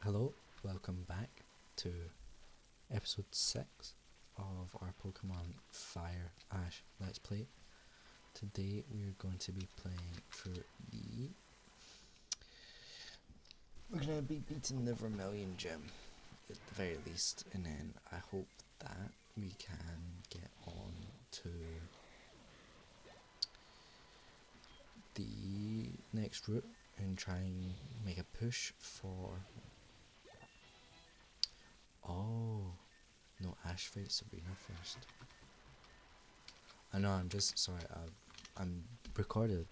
Hello, welcome back to episode 6 of our Pokemon Fire Ash Let's Play. Today we're going to be playing for the... We're going to be beating the Vermillion Gym at the very least, and then I hope that we can get on to the next route and try and make a push for... Oh, no, Ash fights Sabrina first. I know, I'm just sorry. I'm recorded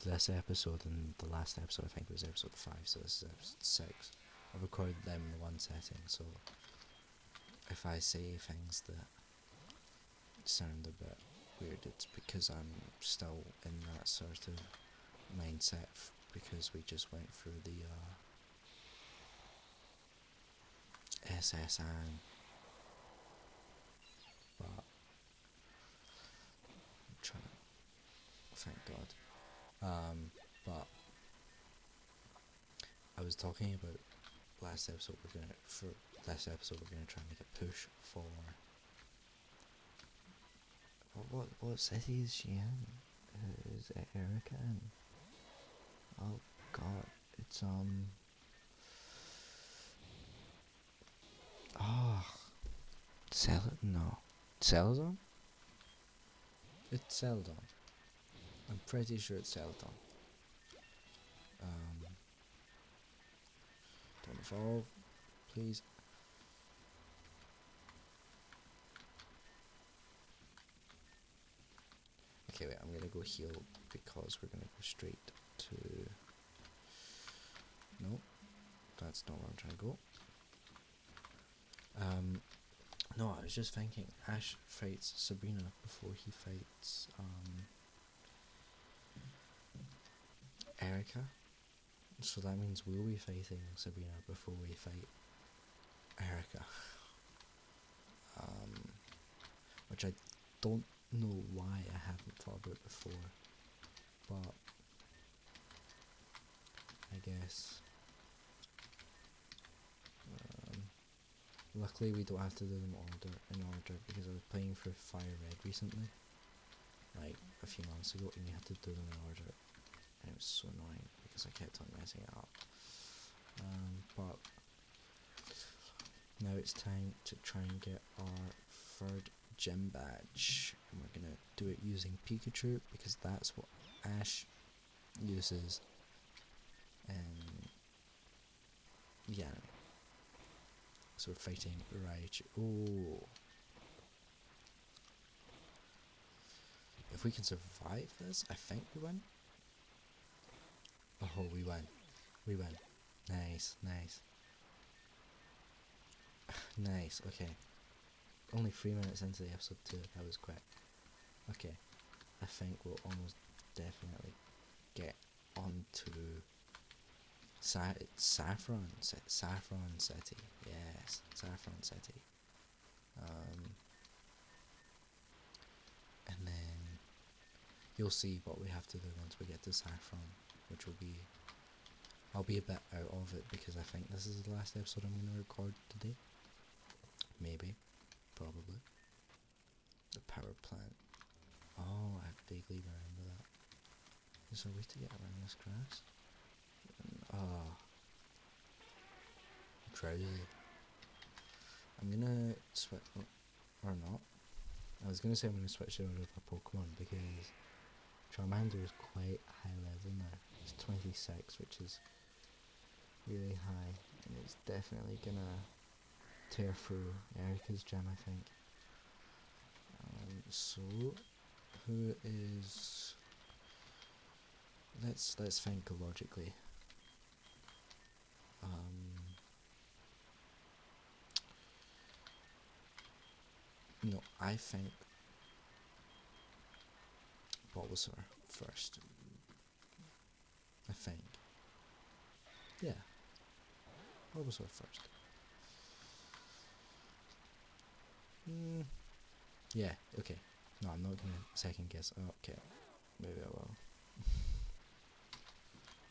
this episode and the last episode. I think it was episode 5, so this is episode 6. I recorded them in one setting, so if I say things that sound a bit weird, it's because I'm still in that sort of mindset because we just went through the SSN. But I'm trying to thank God. But I was talking about last episode. We're gonna try and make a push for what city is she in? Is it Erica in? Oh God, it's Celadon? It's Celadon. I'm pretty sure it's Celadon. Don't evolve, please. Okay, wait, I'm gonna go heal because we're gonna go straight to... No, that's not where I'm trying to go. No, I was just thinking, Ash fights Sabrina before he fights, Erica. So that means we'll be fighting Sabrina before we fight Erica. Which I don't know why I haven't thought about before, but I guess luckily we don't have to do them in order because I was playing for Fire Red recently, like a few months ago, and you had to do them in order, and it was so annoying because I kept on messing it up. But now it's time to try and get our third gym badge, and we're gonna do it using Pikachu because that's what Ash uses the anime. So we're fighting Raichu. Oh, if we can survive this, I think we win. Oh, we win. We win. Nice, nice. Nice, okay. Only 3 minutes into the episode 2, that was quick. Okay, I think we'll almost definitely get onto Saffron City. Yes, Saffron City. And then you'll see what we have to do once we get to Saffron, which will be... I'll be a bit out of it because I think this is the last episode I'm going to record today. Maybe. Probably. The power plant. Oh, I vaguely remember that. Is there a way to get around this grass? Oh. Drowsy. I'm gonna switch... or not. I was gonna say I'm gonna switch over to a Pokemon because Charmander is quite high level now. It's 26, which is really high, and it's definitely gonna tear through Erica's gym, I think. So who is... let's think logically. No, I think Bulbasaur first. I think. Yeah, Bulbasaur first. Yeah, okay. No, I'm not gonna second guess. Oh, okay, maybe I will.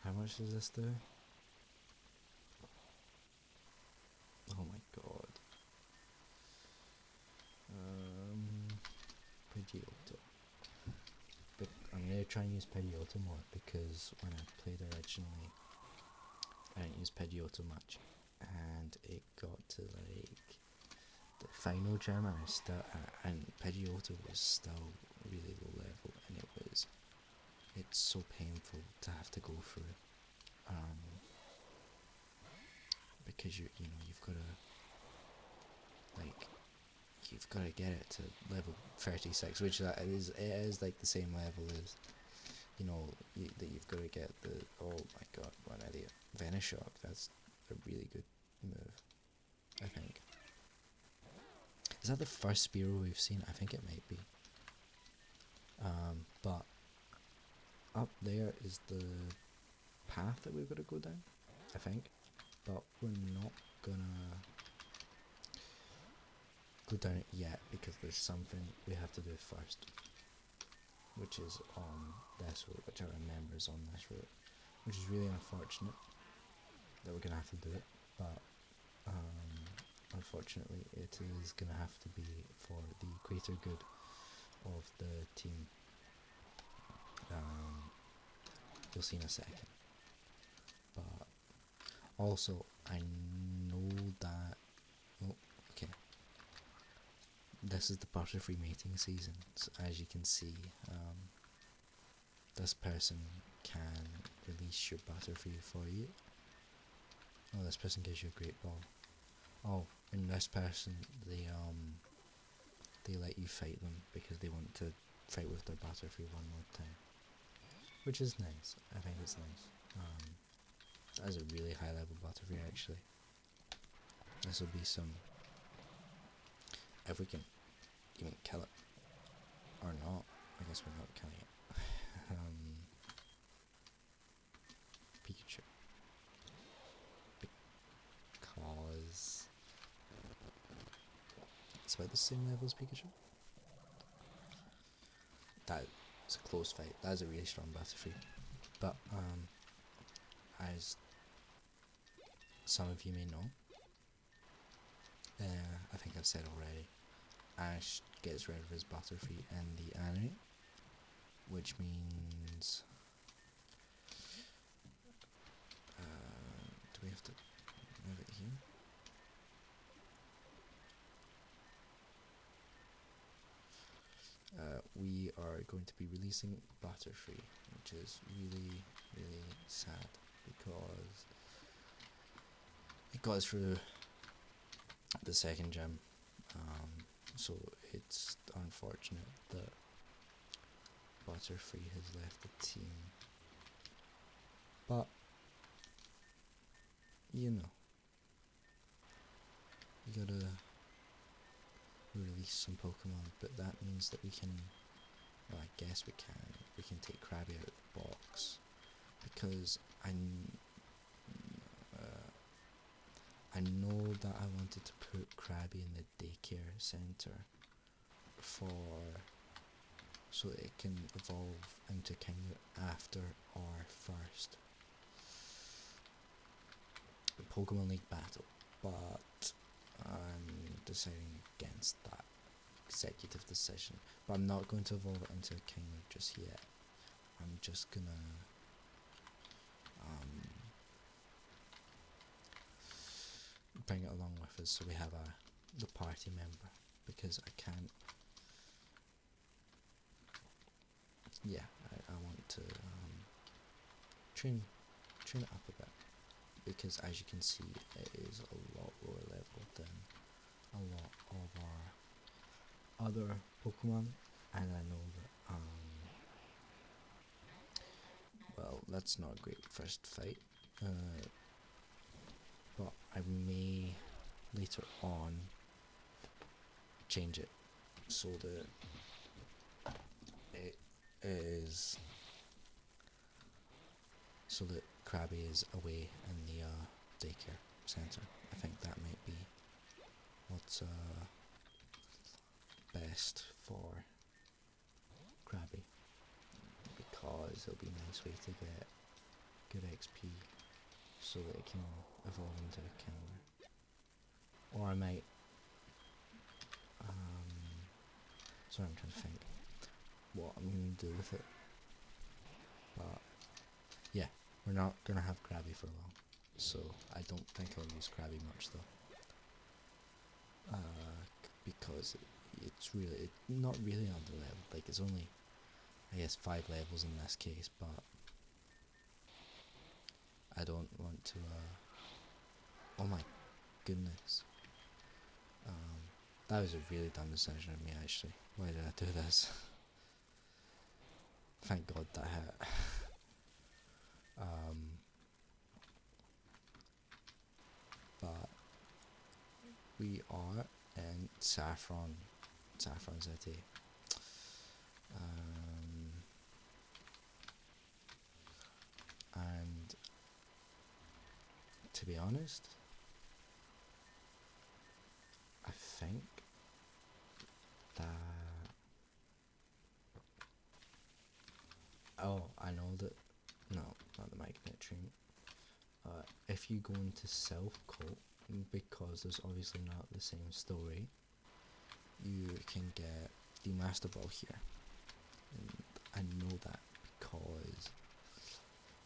How much does this do? try and use Pidgeotto more, because when I played originally, I didn't use Pidgeotto much, and it got to like the final gym, and and Pidgeotto was still really low level, and it's so painful to have to go through, because you've got to like you've got to get it to level 36, which it is like the same level as that you've got to get the, oh my god, what an idiot, Venoshock. That's a really good move, I think. Is that the first Spearow we've seen? I think it might be. But up there is the path that we've got to go down, I think. But we're not gonna go down it yet, because there's something we have to do first, which is on this route, which I remember is on this route, which is really unfortunate that we're gonna have to do it, but unfortunately it is gonna have to be for the greater good of the team. You'll see in a second. But also, I know that, oh, okay, this is the Butterfree mating season, so as you can see, this person can release your Butterfree for you. Oh, this person gives you a great ball. Oh, and this person, they let you fight them because they want to fight with their Butterfree one more time, which is nice. I think it's nice. That is a really high level Butterfree, actually. This will be some, if we can even kill it, or not. I guess we're not killing it. Pikachu, because it's about the same level as Pikachu. That's a close fight. That is a really strong Butterfree. But as some of you may know, I think I've said already, Ash gets rid of his Butterfree in the anime, which means do we have to move it here? We are going to be releasing Butterfree, which is really, really sad, because it got us through the second gym, so it's unfortunate that Butterfree has left the team, but you gotta release some Pokemon, but that means that we can, well, I guess we can take Krabby out of the box, because I know that I wanted to put Krabby in the daycare centre so that it can evolve into kind of after our first Pokemon League battle, but I'm deciding against that executive decision. But I'm not going to evolve it into a King just yet. I'm just gonna bring it along with us so we have the party member, because I can't. Yeah, I want to train it up a bit, because as you can see, it is a lot lower level than a lot of our other Pokemon, and I know that well, that's not a great first fight, but I may later on change it so that it is so that Krabby is away in the daycare centre. I think that might be what's best for Krabby, because it'll be a nice way to get good XP so that it can evolve into a killer. Or I might sorry, I'm trying to think what I'm going to do with it. We're not gonna have Krabby for long, so I don't think I'll use Krabby much though. Because it's really not really on the level. Like it's only, I guess, 5 levels in this case, but I don't want to. Oh my goodness. That was a really dumb decision of me actually. Why did I do this? Thank God that hit. But we are in Saffron City. And to be honest, I think that I know that no, not the magnet train. If you go into Self Coat, because there's obviously not the same story, you can get the Master Ball here. And I know that because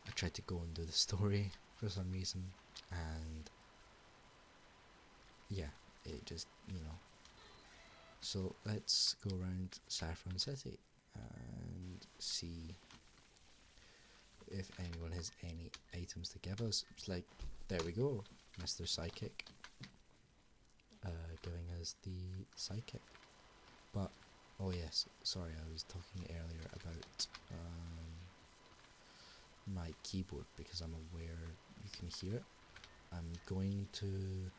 I tried to go and do the story for some reason, and yeah, it just, So let's go around Saffron City and see if anyone has any items to give us. It's like, there we go, Mr. Psychic, giving us the Psychic. But, oh yes, sorry, I was talking earlier about my keyboard because I'm aware you can hear it. I'm going to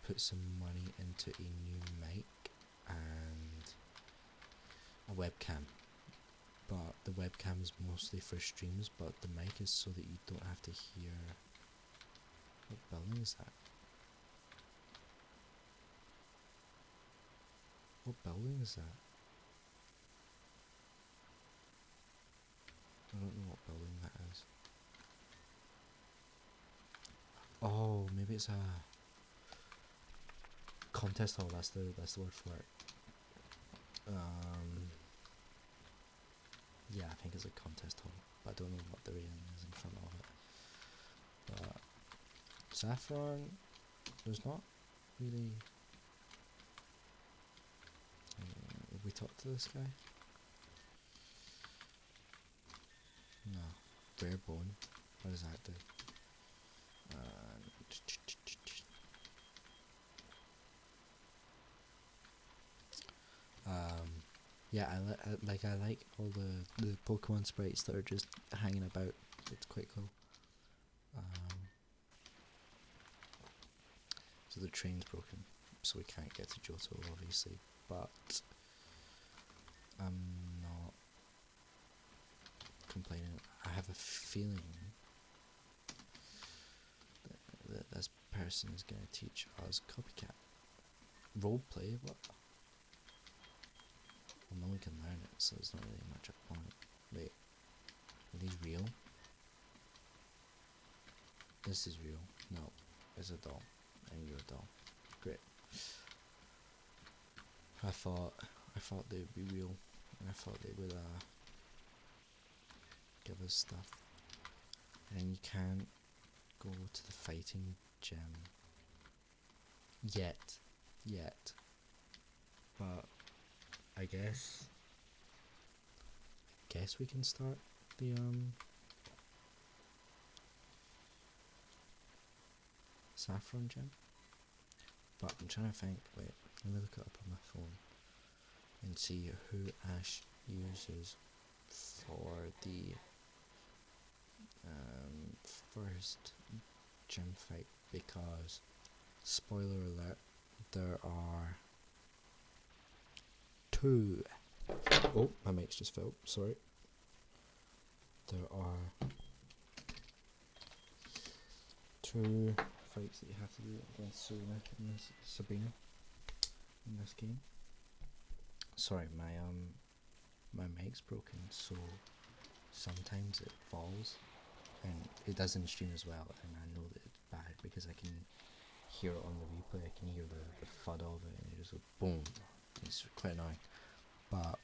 put some money into a new mic and a webcam. But the webcam is mostly for streams, but the mic is so that you don't have to hear. What building is that? What building is that? I don't know what building that is. Oh, maybe it's a contest hall. That's the word for it. Yeah, I think it's a contest hall, but I don't know what the rating is in front of it. But Saffron, there's not really. Have we talked to this guy? No. Bare bone. What does that do? Yeah, I like all the Pokemon sprites that are just hanging about. It's quite cool. So the train's broken, so we can't get to Johto, obviously. But I'm not complaining. I have a feeling that this person is going to teach us copycat roleplay. What? Well, no one can learn it, so it's not really much a point. Wait, are these real? This is real. No, it's a doll, and you're a doll. Great. I thought they would be real, and I thought they would give us stuff. And you can't go to the fighting gym yet. But I guess we can start the Saffron gym. But I'm trying to think. Wait, let me look it up on my phone and see who Ash uses for the first gym fight, because spoiler alert, there are 2. Oh, my mic's just fell, sorry. There are 2 fights that you have to do against Sabrina in this game. Sorry, my mic's broken, so sometimes it falls, and it does in stream as well, and I know that it's bad because I can hear it on the replay. I can hear the thud of it, and it just goes boom. It's quite annoying, but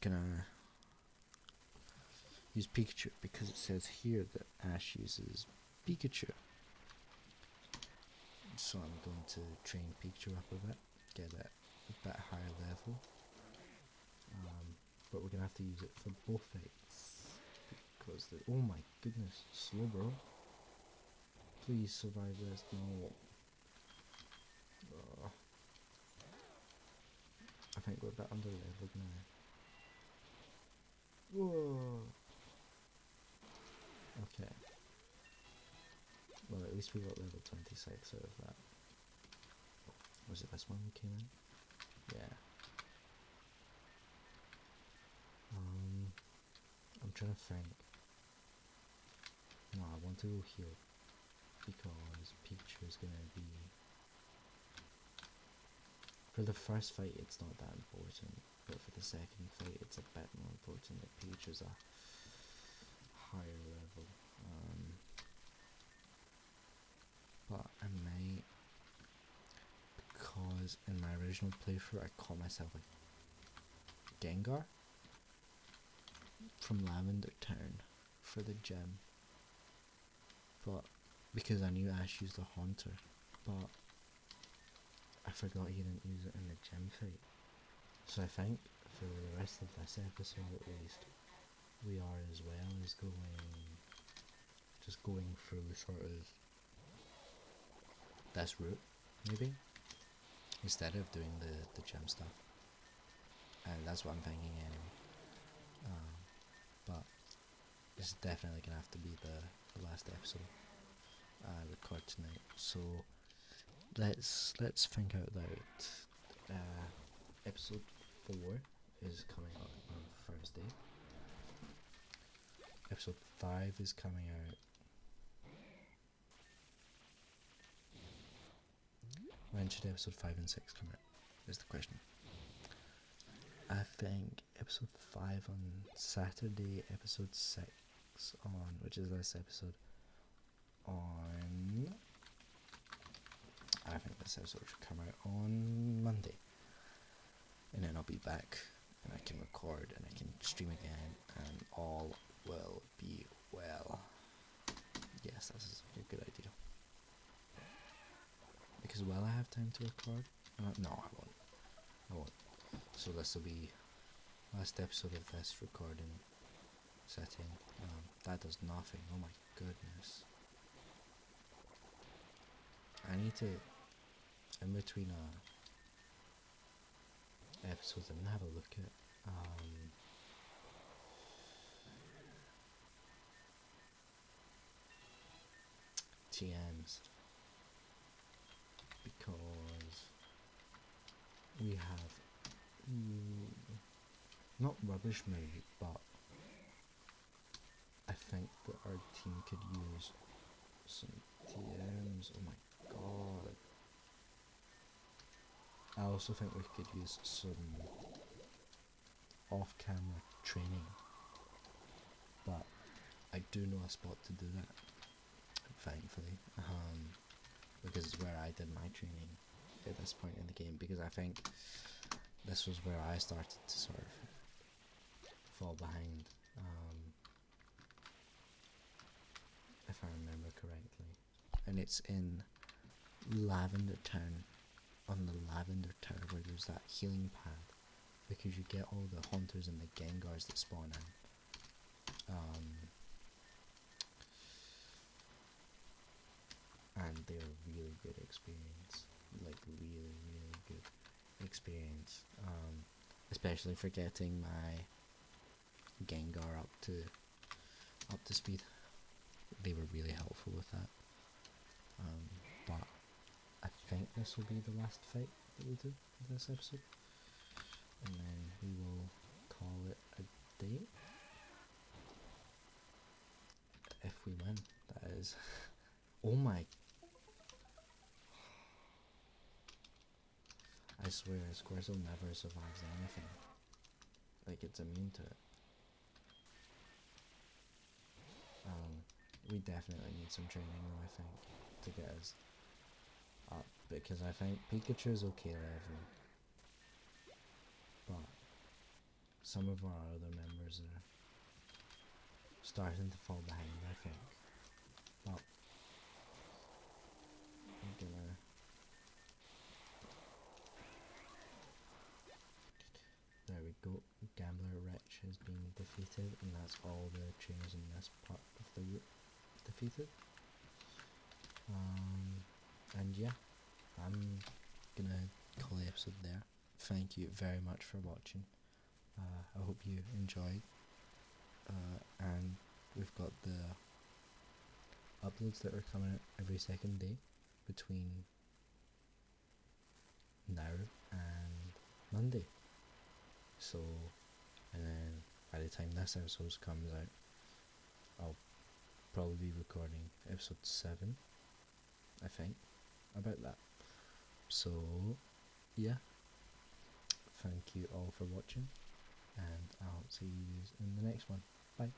gonna use Pikachu because it says here that Ash uses Pikachu. So I'm going to train Pikachu up a bit, get it a bit higher level. But we're gonna have to use it for both fights because oh my goodness, slow bro. Please survive this. No. I think we're a bit under leveled now. Whoa. Okay. Well, at least we got level 26 out of that. Was it this one we came in? Yeah. I'm trying to think. No, I want to go here because Pikachu is gonna be. For the first fight, it's not that important, but for the second fight, it's a bit more important that Pikachu's a higher level. But I might, because in my original playthrough, I caught myself a Gengar from Lavender Town for the gym. But because I knew Ash used a Haunter, but I forgot he didn't use it in the gym fight. So I think for the rest of this episode at least, we are as well as going through sort of this route, maybe, instead of doing the gym stuff. And that's what I'm thinking anyway. But this is definitely gonna have to be the last episode I record tonight. So let's think out loud. Episode 4 is coming out on Thursday. Episode 5 is coming out. When should episode 5 and 6 come out? Is the question. I think episode 5 on Saturday, episode 6 on, which is this episode, on. I think this episode should come out on Monday. And then I'll be back and I can record and I can stream again and all will be well. Yes, this is a good idea. Because will I have time to record? No, I won't. So this will be last episode of this recording setting. That does nothing. Oh my goodness. I need to, in between episodes, I'm gonna have a look at TMs, because we have not rubbish mode, but I think that our team could use some TMs. Oh my god. I also think we could use some off-camera training, but I do know a spot to do that, thankfully, because it's where I did my training at this point in the game, because I think this was where I started to sort of fall behind, if I remember correctly. And it's in Lavender Town, on the Lavender Tower, where there's that healing pad, because you get all the Haunters and the Gengars that spawn in. And they're really good experience, like really good experience, especially for getting my Gengar up to speed. They were really helpful with that. But I think this will be the last fight that we do in this episode, and then we will call it a day. If we win, that is. Oh my. I swear, Squirtle never survives anything. Like, it's immune to it. We definitely need some training though, I think, to get us up, because I think Pikachu is okay level, but some of our other members are starting to fall behind, I think. But I'm gonna. There we go. Gambler Rich has been defeated, and that's all the trainers in this part of the route defeated. And yeah, I'm gonna call the episode there. Thank you very much for watching. I hope you enjoyed. And we've got the uploads that are coming out every second day between now and Monday. So, and then by the time this episode comes out, I'll probably be recording episode 7, I think, about that. So, yeah, thank you all for watching, and I'll see you in the next one. Bye.